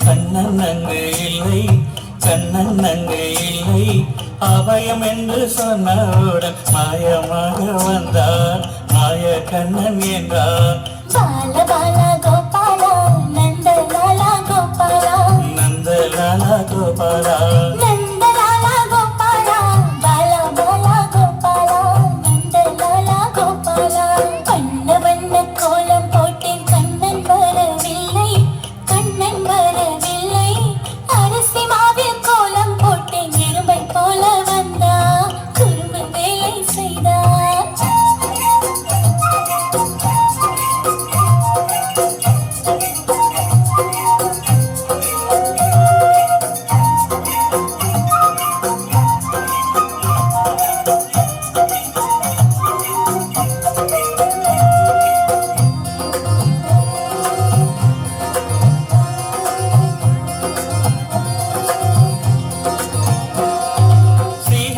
சென்றேன் கண்ணன் அங்கு இல்லை, கண்ணன் அங்கு இல்லை. அபயம் என்று சொன்னவுடன் மாயமாக வந்தார், மாய கண்ணன் என்றார். பால பால கோபாலா நந்தலாலா கோபாலா, நந்தலாலா கோபாலா, நந்தலாலா கோபாலா, பால பால கோபாலா நந்தலாலா கோபாலா. வண்ண வண்ண கோலம் போட்டேன் கண்ணன் வரவில்லை, கண்ணன் வரவில்லை. அரிசி மாவில் கோலம் போட்டேன் எறும்பை போல வந்தா, குறும்பு வேலை செய்தார்.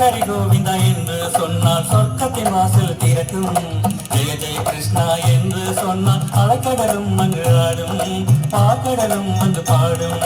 ஹரி கோவிந்தா என்று சொன்னால் சொர்க்கத்தின் வாசல் திறக்கும், ஜெய ஜெய கிருஷ்ணா என்று சொன்னால் அலைக்கடலும் அங்கு ஆடும், பாக்கடலும் அங்கு பாடும்.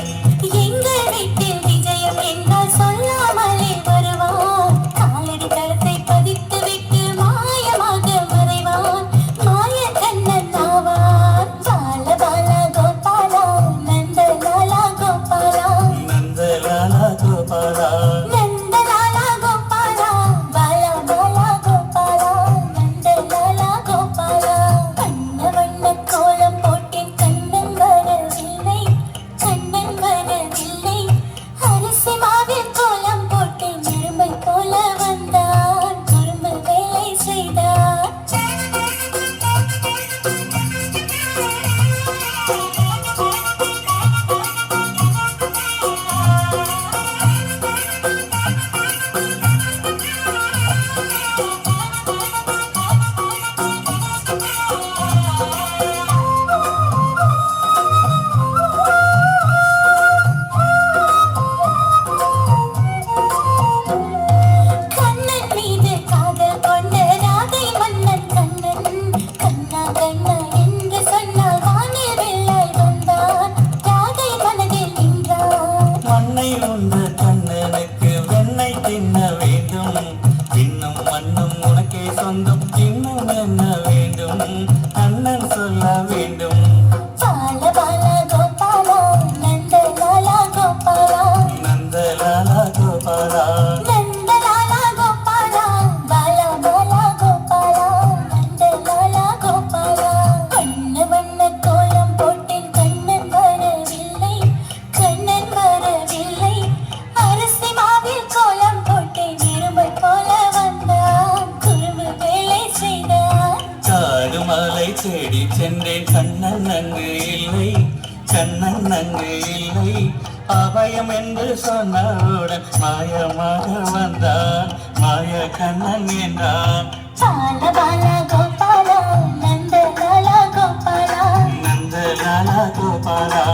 எங்கள் வீட்டில் விஜயம் என்றால் சொல்லாமலே வருவான், காலடி தளத்தை பதித்து விட்டு மாயமாக மறைவான், மாய கண்ணன் ஆவான். பால பால கோபாலா நந்தலாலா கோபாலா, நந்தலாலா கோபாலா, நந்தலாலா கோபாலா, பால பால கோபாலா நந்தலாலா கோபாலா. வண்ண வண்ண கோலம் போட்டேன் கண்ணன் வரவில்லை, கண்ணன் வரவில்லை. அரிசி மாவில் கோலம் போட்டேன் எறும்பை போல வந்தார், குறும்பு வேலை செய்தார். கண்ணன் மீது காதல் கொண்ட ராதை மன்னன் கண்ணன், கண்ணா கண்ணா என்று சொன்னால் வானில் வெள்ளாய் வந்தான், ராதை மனதில் நின்றான். மண்ணை உண்ட கண்ணனுக்கு வெண்ணெய் தின்ன வேண்டும், இன்னும் மண்ணும் உனக்கே சொந்தம், இன்னும் என்ன வேண்டும் அண்ணன் சொல்ல வேண்டும். பால பால கோபாலா நந்தலாலா கோபாலா, நந்தலாலா கோபாலா, நந்தலாலா கோபாலா, பால பால கோபாலா நந்தலாலா கோபாலா. வண்ண வண்ண கோலம் போட்டேன் கண்ணன் வரவில்லை, கண்ணன் வரவில்லை. அரிசி மாவில் கோலம் போட்டேன் எறும்பை போல வந்தான், குறும்பு வேலை செய்தார். காடு மலை தேடி சென்றேன் கண்ணன் அங்கு இல்லை, கண்ணன் அங்கு இல்லை. அபயம் என்று சொன்னவுடன் மாயமாக வந்தான், மாய கண்ணன் என்றான். பால பால கோபாலா நந்தலாலா கோபாலா, நந்தலாலா கோபாலா,